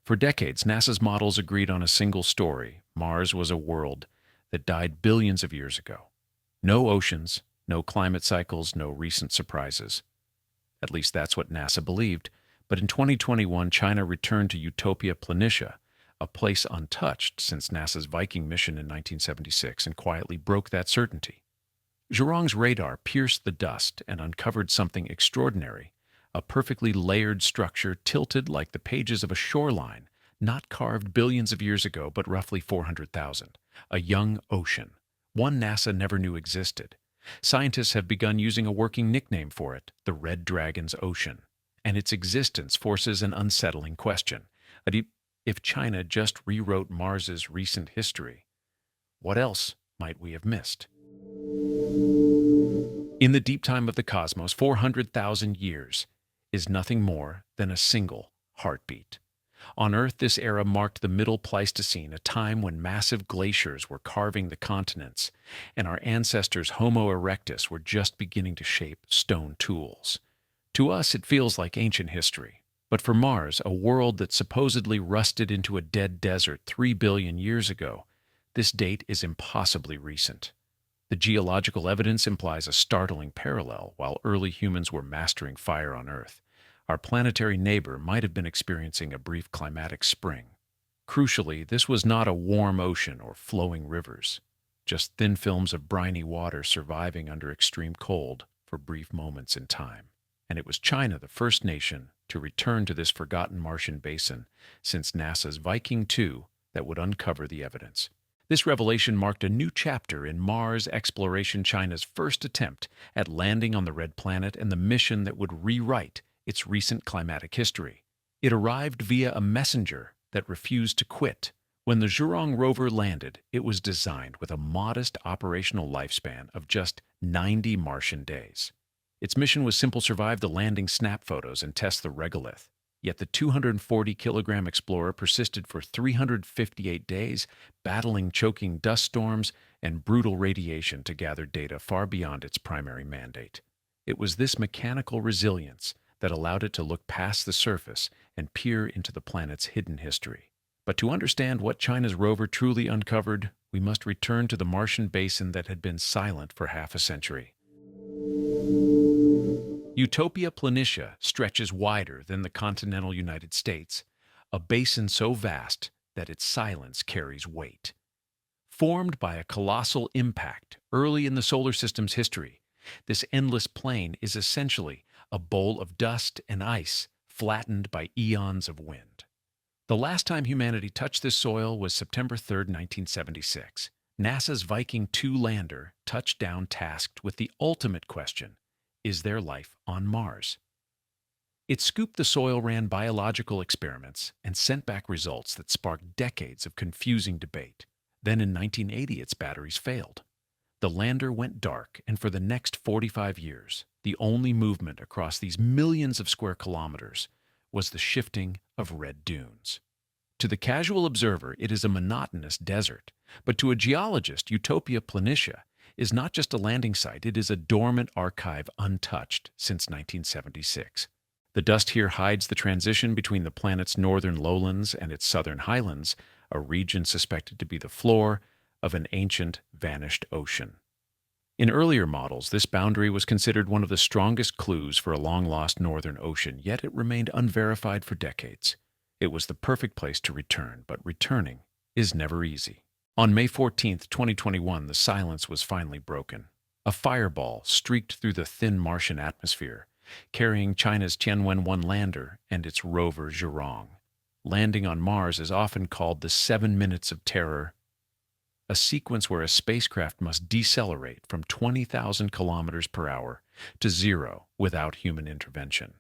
For decades, NASA's models agreed on a single story. Mars was a world that died billions of years ago. No oceans, no climate cycles, no recent surprises. At least that's what NASA believed. But in 2021, China returned to Utopia Planitia, a place untouched since NASA's Viking mission in 1976, and quietly broke that certainty. Zhurong's radar pierced the dust and uncovered something extraordinary, a perfectly layered structure tilted like the pages of a shoreline, not carved billions of years ago, but roughly 400,000. A young ocean, one NASA never knew existed. Scientists have begun using a working nickname for it, the Red Dragon's Ocean, and its existence forces an unsettling question. If China just rewrote Mars's recent history, what else might we have missed? In the deep time of the cosmos, 400,000 years is nothing more than a single heartbeat. On Earth, this era marked the Middle Pleistocene, a time when massive glaciers were carving the continents, and our ancestors Homo erectus were just beginning to shape stone tools. To us, it feels like ancient history. But for Mars, a world that supposedly rusted into a dead desert 3 billion years ago, this date is impossibly recent. The geological evidence implies a startling parallel. While early humans were mastering fire on Earth, our planetary neighbor might have been experiencing a brief climatic spring. Crucially, this was not a warm ocean or flowing rivers, just thin films of briny water surviving under extreme cold for brief moments in time. And it was China, the first nation to return to this forgotten Martian basin since NASA's Viking 2, that would uncover the evidence. This revelation marked a new chapter in Mars exploration, China's first attempt at landing on the Red Planet and the mission that would rewrite its recent climatic history. It arrived via a messenger that refused to quit. When the Zhurong rover landed, it was designed with a modest operational lifespan of just 90 Martian days. Its mission was simple: survive the landing, snap photos, and test the regolith. Yet the 240-kilogram Explorer persisted for 358 days, battling choking dust storms and brutal radiation to gather data far beyond its primary mandate. It was this mechanical resilience that allowed it to look past the surface and peer into the planet's hidden history. But to understand what China's rover truly uncovered, we must return to the Martian basin that had been silent for half a century. Utopia Planitia stretches wider than the continental United States, a basin so vast that its silence carries weight. Formed by a colossal impact early in the solar system's history, this endless plain is essentially a bowl of dust and ice flattened by eons of wind. The last time humanity touched this soil was September 3, 1976. NASA's Viking 2 lander touched down tasked with the ultimate question: is there life on Mars? It scooped the soil, ran biological experiments, and sent back results that sparked decades of confusing debate. Then in 1980, its batteries failed. The lander went dark, and for the next 45 years, the only movement across these millions of square kilometers was the shifting of red dunes. To the casual observer, it is a monotonous desert, but to a geologist, Utopia Planitia is not just a landing site, it is a dormant archive untouched since 1976. The dust here hides the transition between the planet's northern lowlands and its southern highlands, a region suspected to be the floor of an ancient, vanished ocean. In earlier models, this boundary was considered one of the strongest clues for a long-lost northern ocean, yet it remained unverified for decades. It was the perfect place to return, but returning is never easy. On May 14, 2021, the silence was finally broken. A fireball streaked through the thin Martian atmosphere, carrying China's Tianwen-1 lander and its rover Zhurong. Landing on Mars is often called the 7 minutes of terror, a sequence where a spacecraft must decelerate from 20,000 kilometers per hour to zero without human intervention.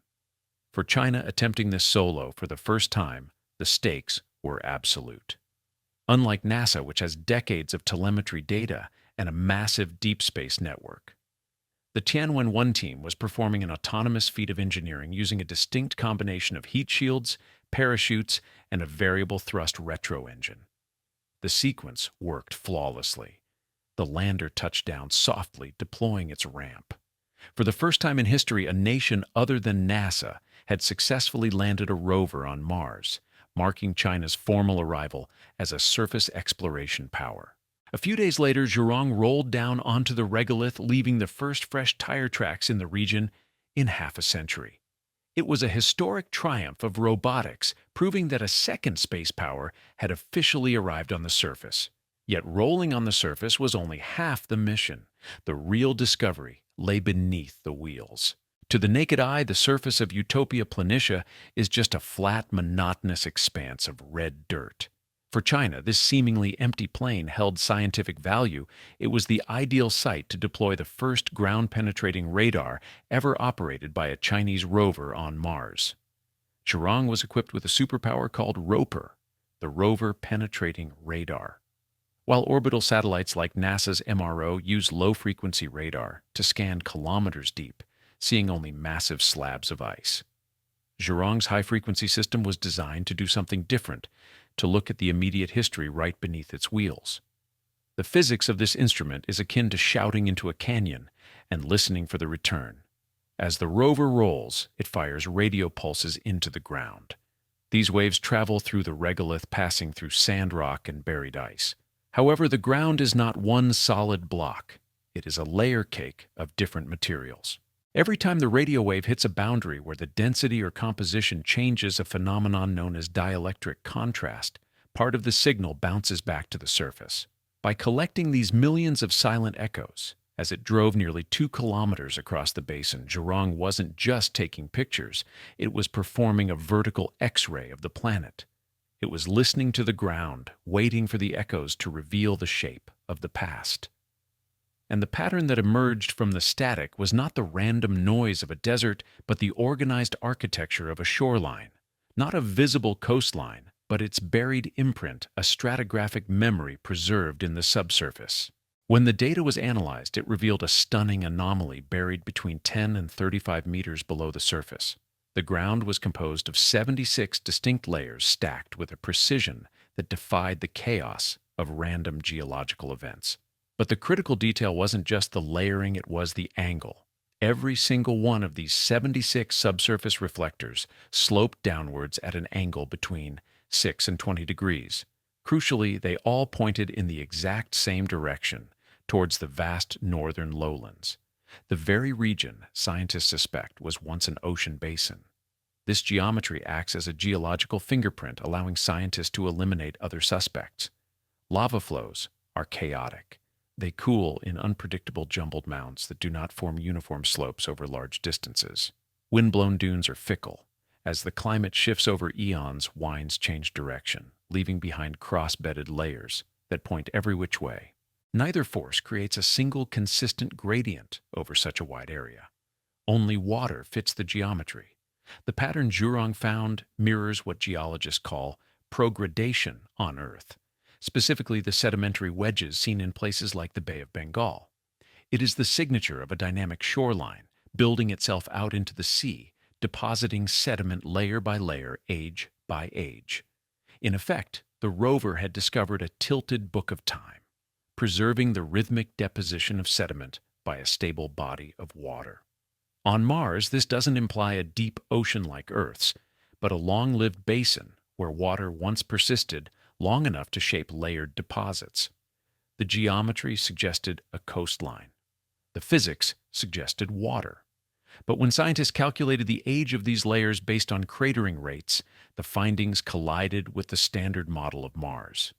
For China attempting this solo for the first time, the stakes were absolute. Unlike NASA, which has decades of telemetry data and a massive deep space network, the Tianwen-1 team was performing an autonomous feat of engineering using a distinct combination of heat shields, parachutes, and a variable thrust retro engine. The sequence worked flawlessly. The lander touched down softly, deploying its ramp. For the first time in history, a nation other than NASA had successfully landed a rover on Mars. marking China's formal arrival as a surface exploration power. A few days later, Zhurong rolled down onto the regolith, leaving the first fresh tire tracks in the region in half a century. It was a historic triumph of robotics, proving that a second space power had officially arrived on the surface. Yet rolling on the surface was only half the mission. The real discovery lay beneath the wheels. To the naked eye, the surface of Utopia Planitia is just a flat, monotonous expanse of red dirt. For China, this seemingly empty plain held scientific value. It was the ideal site to deploy the first ground-penetrating radar ever operated by a Chinese rover on Mars. Zhurong was equipped with a superpower called Rover, the Rover Penetrating Radar. While orbital satellites like NASA's MRO use low-frequency radar to scan kilometers deep, seeing only massive slabs of ice. Zhurong's high-frequency system was designed to do something different, to look at the immediate history right beneath its wheels. The physics of this instrument is akin to shouting into a canyon and listening for the return. As the rover rolls, it fires radio pulses into the ground. These waves travel through the regolith, passing through sand, rock, and buried ice. However, the ground is not one solid block. It is a layer cake of different materials. Every time the radio wave hits a boundary where the density or composition changes, a phenomenon known as dielectric contrast, part of the signal bounces back to the surface. By collecting these millions of silent echoes, as it drove nearly 2 kilometers across the basin, Zhurong wasn't just taking pictures, it was performing a vertical X-ray of the planet. It was listening to the ground, waiting for the echoes to reveal the shape of the past. And the pattern that emerged from the static was not the random noise of a desert, but the organized architecture of a shoreline. Not a visible coastline, but its buried imprint, a stratigraphic memory preserved in the subsurface. When the data was analyzed, it revealed a stunning anomaly buried between 10 and 35 meters below the surface. The ground was composed of 76 distinct layers stacked with a precision that defied the chaos of random geological events. But the critical detail wasn't just the layering, it was the angle. Every single one of these 76 subsurface reflectors sloped downwards at an angle between 6 and 20 degrees. Crucially, they all pointed in the exact same direction, towards the vast northern lowlands. The very region scientists suspect was once an ocean basin. This geometry acts as a geological fingerprint, allowing scientists to eliminate other suspects. Lava flows are chaotic. They cool in unpredictable jumbled mounds that do not form uniform slopes over large distances. Wind-blown dunes are fickle. As the climate shifts over eons, winds change direction, leaving behind cross-bedded layers that point every which way. Neither force creates a single consistent gradient over such a wide area. Only water fits the geometry. The pattern Zhurong found mirrors what geologists call progradation on Earth, specifically the sedimentary wedges seen in places like the Bay of Bengal. It is the signature of a dynamic shoreline, building itself out into the sea, depositing sediment layer by layer, age by age. In effect, the rover had discovered a tilted book of time, preserving the rhythmic deposition of sediment by a stable body of water. On Mars, this doesn't imply a deep ocean like Earth's, but a long-lived basin where water once persisted long enough to shape layered deposits. The geometry suggested a coastline. The physics suggested water. But when scientists calculated the age of these layers based on cratering rates, the findings collided with the standard model of Mars.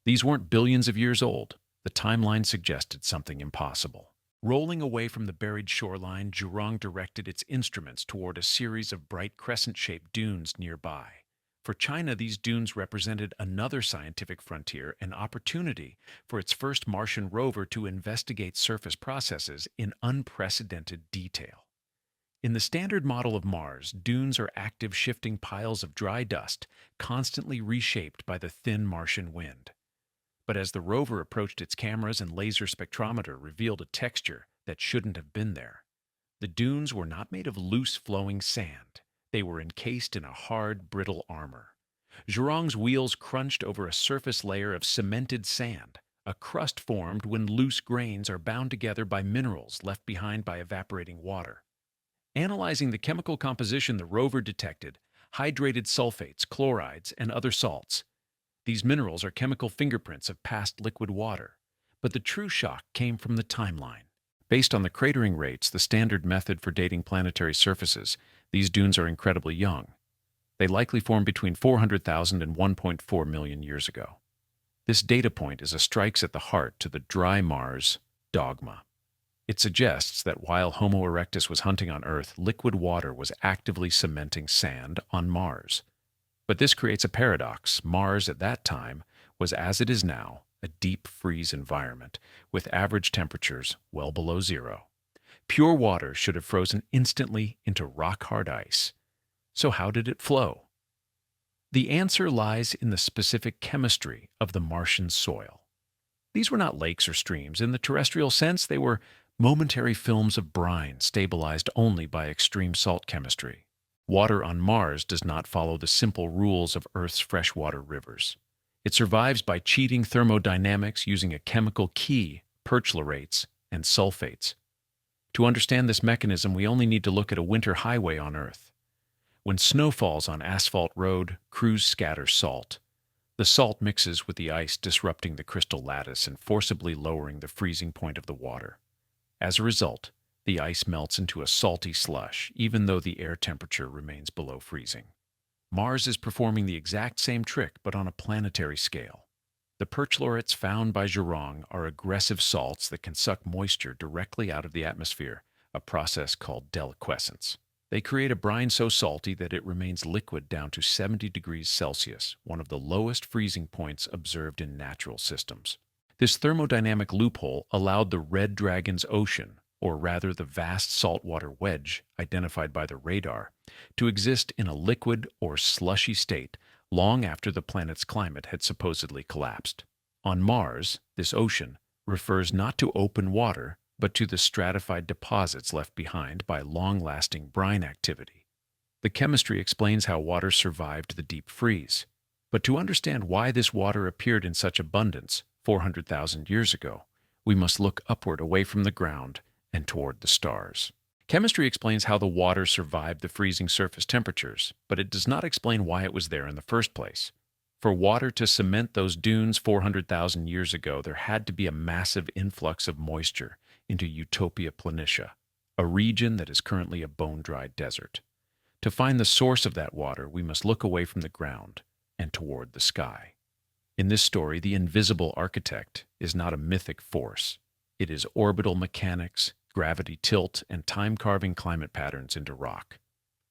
These weren't billions of years old. The timeline suggested something impossible. Rolling away from the buried shoreline, Zhurong directed its instruments toward a series of bright crescent-shaped dunes nearby. For China, these dunes represented another scientific frontier, an opportunity for its first Martian rover to investigate surface processes in unprecedented detail. In the standard model of Mars, dunes are active shifting piles of dry dust, constantly reshaped by the thin Martian wind. But as the rover approached, its cameras and laser spectrometer revealed a texture that shouldn't have been there. The dunes were not made of loose flowing sand. They were encased in a hard, brittle armor. Zhurong's wheels crunched over a surface layer of cemented sand. A crust formed when loose grains are bound together by minerals left behind by evaporating water. Analyzing the chemical composition, the rover detected hydrated sulfates, chlorides, and other salts. These minerals are chemical fingerprints of past liquid water. But the true shock came from the timeline. Based on the cratering rates, the standard method for dating planetary surfaces, these dunes are incredibly young. They likely formed between 400,000 and 1.4 million years ago. This data point is a strikes at the heart to the dry Mars dogma. It suggests that while Homo erectus was hunting on Earth, liquid water was actively cementing sand on Mars. But this creates a paradox. Mars at that time was, as it is now, a deep freeze environment with average temperatures well below zero. Pure water should have frozen instantly into rock-hard ice. So how did it flow? The answer lies in the specific chemistry of the Martian soil. These were not lakes or streams. In the terrestrial sense, they were momentary films of brine stabilized only by extreme salt chemistry. Water on Mars does not follow the simple rules of Earth's freshwater rivers. It survives by cheating thermodynamics using a chemical key, perchlorates, and sulfates. To understand this mechanism, we only need to look at a winter highway on Earth. When snow falls on asphalt road, crews scatter salt. The salt mixes with the ice, disrupting the crystal lattice and forcibly lowering the freezing point of the water. As a result, the ice melts into a salty slush, even though the air temperature remains below freezing. Mars is performing the exact same trick, but on a planetary scale. The perchlorates found by Zhurong are aggressive salts that can suck moisture directly out of the atmosphere, a process called deliquescence. They create a brine so salty that it remains liquid down to 70 degrees Celsius, one of the lowest freezing points observed in natural systems. This thermodynamic loophole allowed the Red Dragon's ocean, or rather the vast saltwater wedge identified by the radar, to exist in a liquid or slushy state long after the planet's climate had supposedly collapsed. On Mars, this ocean refers not to open water, but to the stratified deposits left behind by long-lasting brine activity. The chemistry explains how water survived the deep freeze. But to understand why this water appeared in such abundance 400,000 years ago, we must look upward away from the ground and toward the stars. Chemistry explains how the water survived the freezing surface temperatures, but it does not explain why it was there in the first place. For water to cement those dunes 400,000 years ago, there had to be a massive influx of moisture into Utopia Planitia, a region that is currently a bone-dry desert. To find the source of that water, we must look away from the ground and toward the sky. In this story, the invisible architect is not a mythic force. It is orbital mechanics, gravity tilt, and time-carving climate patterns into rock.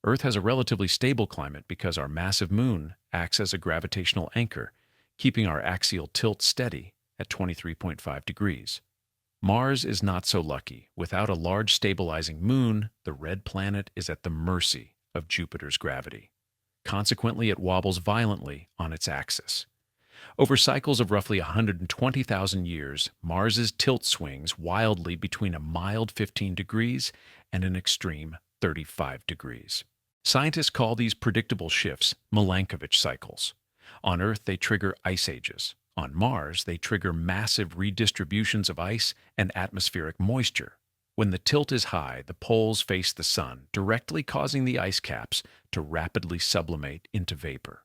Earth has a relatively stable climate because our massive moon acts as a gravitational anchor, keeping our axial tilt steady at 23.5 degrees. Mars is not so lucky. Without a large stabilizing moon, the red planet is at the mercy of Jupiter's gravity. Consequently, it wobbles violently on its axis. Over cycles of roughly 120,000 years, Mars's tilt swings wildly between a mild 15 degrees and an extreme 35 degrees. Scientists call these predictable shifts Milankovitch cycles. On Earth, they trigger ice ages. On Mars, they trigger massive redistributions of ice and atmospheric moisture. When the tilt is high, the poles face the sun, directly causing the ice caps to rapidly sublimate into vapor.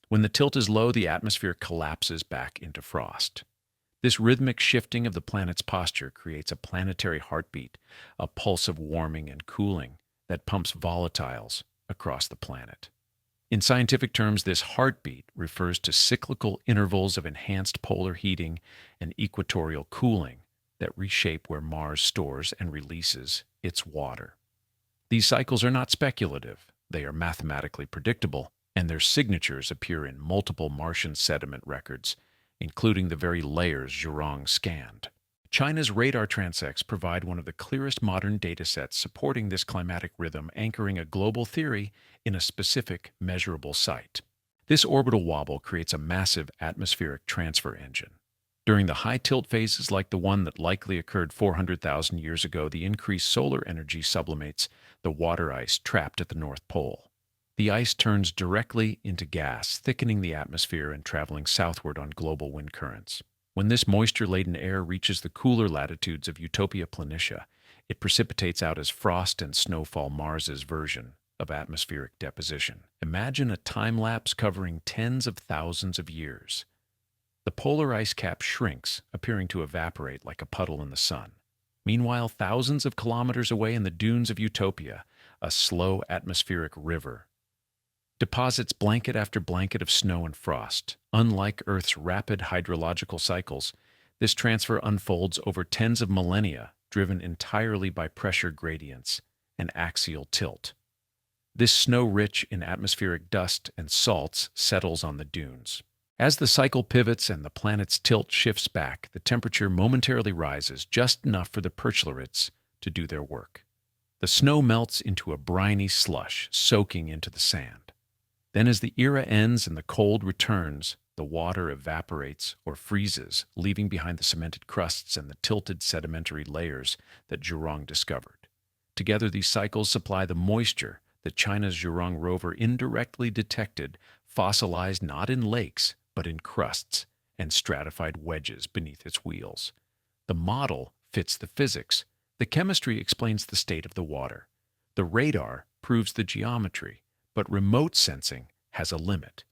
When the tilt is low, the atmosphere collapses back into frost. This rhythmic shifting of the planet's posture creates a planetary heartbeat, a pulse of warming and cooling that pumps volatiles across the planet. In scientific terms, this heartbeat refers to cyclical intervals of enhanced polar heating and equatorial cooling that reshape where Mars stores and releases its water. These cycles are not speculative. They are mathematically predictable, and their signatures appear in multiple Martian sediment records, including the very layers Zhurong scanned. China's radar transects provide one of the clearest modern datasets supporting this climatic rhythm, anchoring a global theory in a specific, measurable site. This orbital wobble creates a massive atmospheric transfer engine. During the high tilt phases like the one that likely occurred 400,000 years ago, the increased solar energy sublimates the water ice trapped at the North Pole. The ice turns directly into gas, thickening the atmosphere and traveling southward on global wind currents. When this moisture-laden air reaches the cooler latitudes of Utopia Planitia, it precipitates out as frost and snowfall, Mars's version of atmospheric deposition. Imagine a time-lapse covering tens of thousands of years. The polar ice cap shrinks, appearing to evaporate like a puddle in the sun. Meanwhile, thousands of kilometers away in the dunes of Utopia, a slow atmospheric river deposits blanket after blanket of snow and frost. Unlike Earth's rapid hydrological cycles, this transfer unfolds over tens of millennia, driven entirely by pressure gradients and axial tilt. This snow rich in atmospheric dust and salts settles on the dunes. As the cycle pivots and the planet's tilt shifts back, the temperature momentarily rises just enough for the perchlorites to do their work. The snow melts into a briny slush, soaking into the sand. Then as the era ends and the cold returns, the water evaporates or freezes, leaving behind the cemented crusts and the tilted sedimentary layers that Zhurong discovered. Together, these cycles supply the moisture that China's Zhurong rover indirectly detected, fossilized not in lakes, but in crusts and stratified wedges beneath its wheels. The model fits the physics. The chemistry explains the state of the water. The radar proves the geometry, but remote sensing has a limit.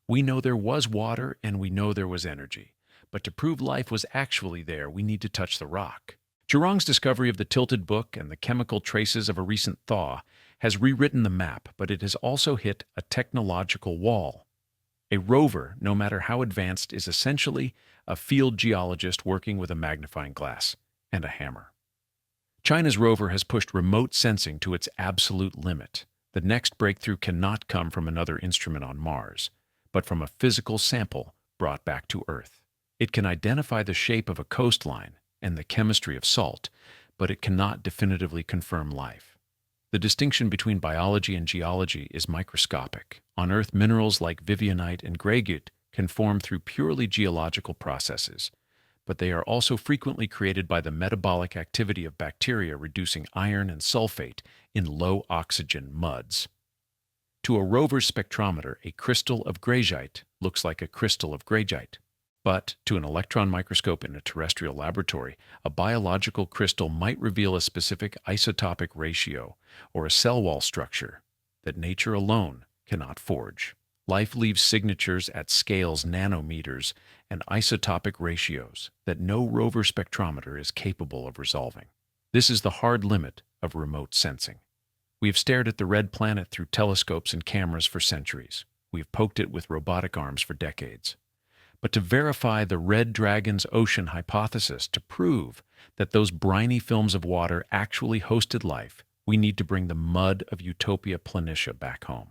We know there was water and we know there was energy, but to prove life was actually there, we need to touch the rock. Zhurong's discovery of the tilted book and the chemical traces of a recent thaw has rewritten the map, but it has also hit a technological wall. A rover, no matter how advanced, is essentially a field geologist working with a magnifying glass and a hammer. China's rover has pushed remote sensing to its absolute limit. The next breakthrough cannot come from another instrument on Mars, but from a physical sample brought back to Earth. It can identify the shape of a coastline and the chemistry of salt, but it cannot definitively confirm life. The distinction between biology and geology is microscopic. On Earth, minerals like vivianite and greigite can form through purely geological processes, but they are also frequently created by the metabolic activity of bacteria reducing iron and sulfate in low-oxygen muds. To a rover's spectrometer, a crystal of greigite looks like a crystal of greigite. But to an electron microscope in a terrestrial laboratory, a biological crystal might reveal a specific isotopic ratio or a cell wall structure that nature alone cannot forge. Life leaves signatures at scales nanometers and isotopic ratios that no rover spectrometer is capable of resolving. This is the hard limit of remote sensing. We have stared at the red planet through telescopes and cameras for centuries. We have poked it with robotic arms for decades. But to verify the red dragon's ocean hypothesis, to prove that those briny films of water actually hosted life, we need to bring the mud of Utopia Planitia back home.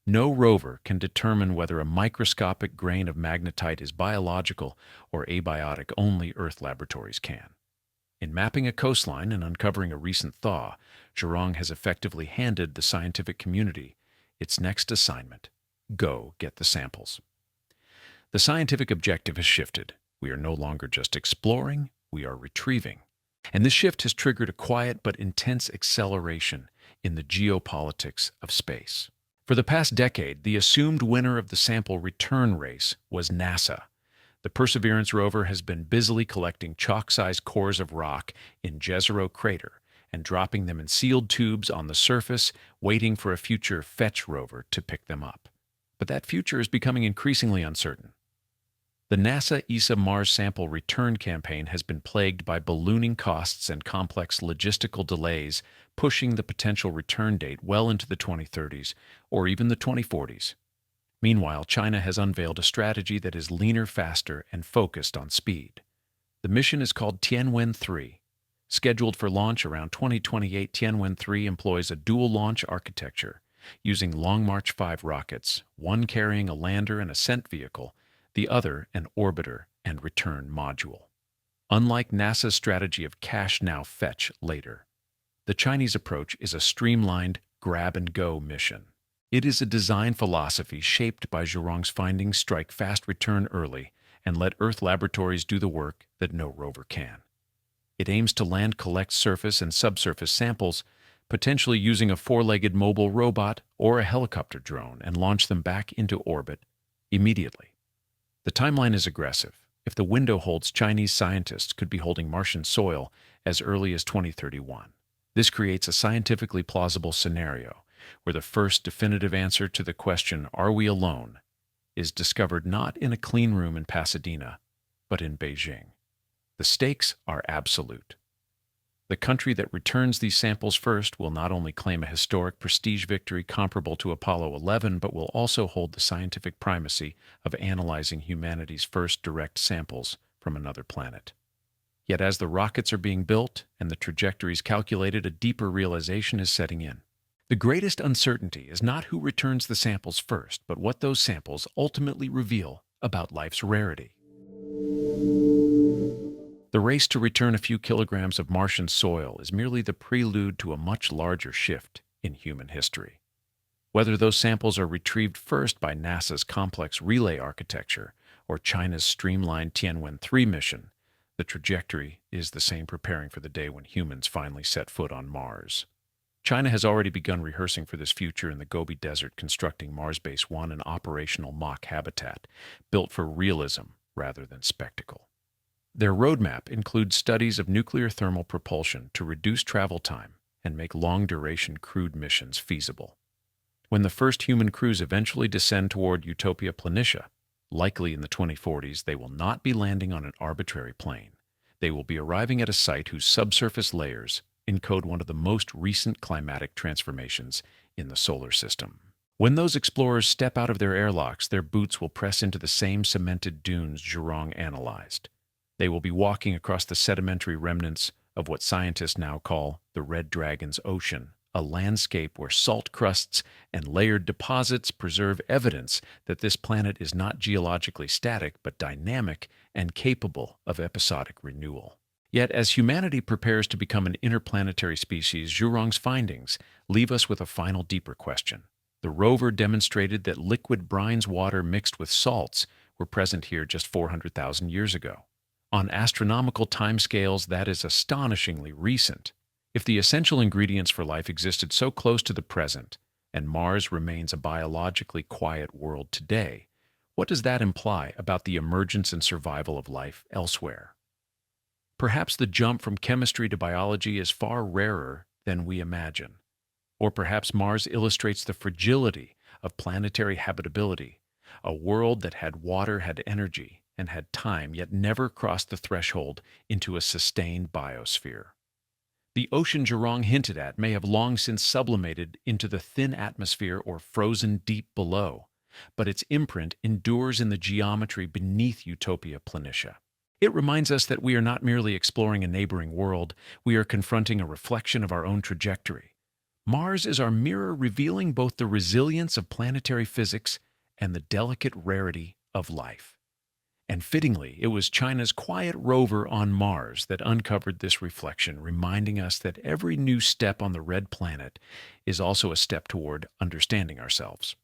No rover can determine whether a microscopic grain of magnetite is biological or abiotic. Only Earth laboratories can. In mapping a coastline and uncovering a recent thaw, Zhurong has effectively handed the scientific community its next assignment: go get the samples. The scientific objective has shifted. We are no longer just exploring, we are retrieving. And this shift has triggered a quiet but intense acceleration in the geopolitics of space. For the past decade, the assumed winner of the sample return race was NASA. The Perseverance rover has been busily collecting chalk-sized cores of rock in Jezero crater and dropping them in sealed tubes on the surface, waiting for a future Fetch rover to pick them up. But that future is becoming increasingly uncertain. The NASA ESA Mars sample return campaign has been plagued by ballooning costs and complex logistical delays, pushing the potential return date well into the 2030s or even the 2040s. Meanwhile, China has unveiled a strategy that is leaner, faster, and focused on speed. The mission is called Tianwen-3. Scheduled for launch around 2028, Tianwen-3 employs a dual-launch architecture, using Long March 5 rockets, one carrying a lander and ascent vehicle, the other an orbiter and return module. Unlike NASA's strategy of cache now, fetch later, the Chinese approach is a streamlined grab-and-go mission. It is a design philosophy shaped by Zhurong's findings: strike fast, return early, and let Earth laboratories do the work that no rover can. It aims to land, collect surface and subsurface samples, potentially using a four-legged mobile robot or a helicopter drone, and launch them back into orbit immediately. The timeline is aggressive. If the window holds, Chinese scientists could be holding Martian soil as early as 2031. This creates a scientifically plausible scenario. where the first definitive answer to the question, "Are we alone?" is discovered not in a clean room in Pasadena, but in Beijing. The stakes are absolute. The country that returns these samples first will not only claim a historic prestige victory comparable to Apollo 11, but will also hold the scientific primacy of analyzing humanity's first direct samples from another planet. Yet as the rockets are being built and the trajectories calculated, a deeper realization is setting in. The greatest uncertainty is not who returns the samples first, but what those samples ultimately reveal about life's rarity. The race to return a few kilograms of Martian soil is merely the prelude to a much larger shift in human history. Whether those samples are retrieved first by NASA's complex relay architecture or China's streamlined Tianwen-3 mission, the trajectory is the same, preparing for the day when humans finally set foot on Mars. China has already begun rehearsing for this future in the Gobi Desert, constructing Mars Base 1, an operational mock habitat built for realism rather than spectacle. Their roadmap includes studies of nuclear thermal propulsion to reduce travel time and make long-duration crewed missions feasible. When the first human crews eventually descend toward Utopia Planitia, likely in the 2040s, they will not be landing on an arbitrary plane. They will be arriving at a site whose subsurface layers encode one of the most recent climatic transformations in the solar system. When those explorers step out of their airlocks, their boots will press into the same cemented dunes Zhurong analyzed. They will be walking across the sedimentary remnants of what scientists now call the Red Dragon's Ocean, a landscape where salt crusts and layered deposits preserve evidence that this planet is not geologically static but dynamic and capable of episodic renewal. Yet, as humanity prepares to become an interplanetary species, Zhurong's findings leave us with a final deeper question. The rover demonstrated that liquid brines water mixed with salts were present here just 400,000 years ago. On astronomical timescales, that is astonishingly recent. If the essential ingredients for life existed so close to the present, and Mars remains a biologically quiet world today, what does that imply about the emergence and survival of life elsewhere? Perhaps the jump from chemistry to biology is far rarer than we imagine. Or perhaps Mars illustrates the fragility of planetary habitability, a world that had water, had energy, and had time, yet never crossed the threshold into a sustained biosphere. The ocean Zhurong hinted at may have long since sublimated into the thin atmosphere or frozen deep below, but its imprint endures in the geometry beneath Utopia Planitia. It reminds us that we are not merely exploring a neighboring world, we are confronting a reflection of our own trajectory. Mars is our mirror, revealing both the resilience of planetary physics and the delicate rarity of life. And fittingly, it was China's quiet rover on Mars that uncovered this reflection, reminding us that every new step on the red planet is also a step toward understanding ourselves.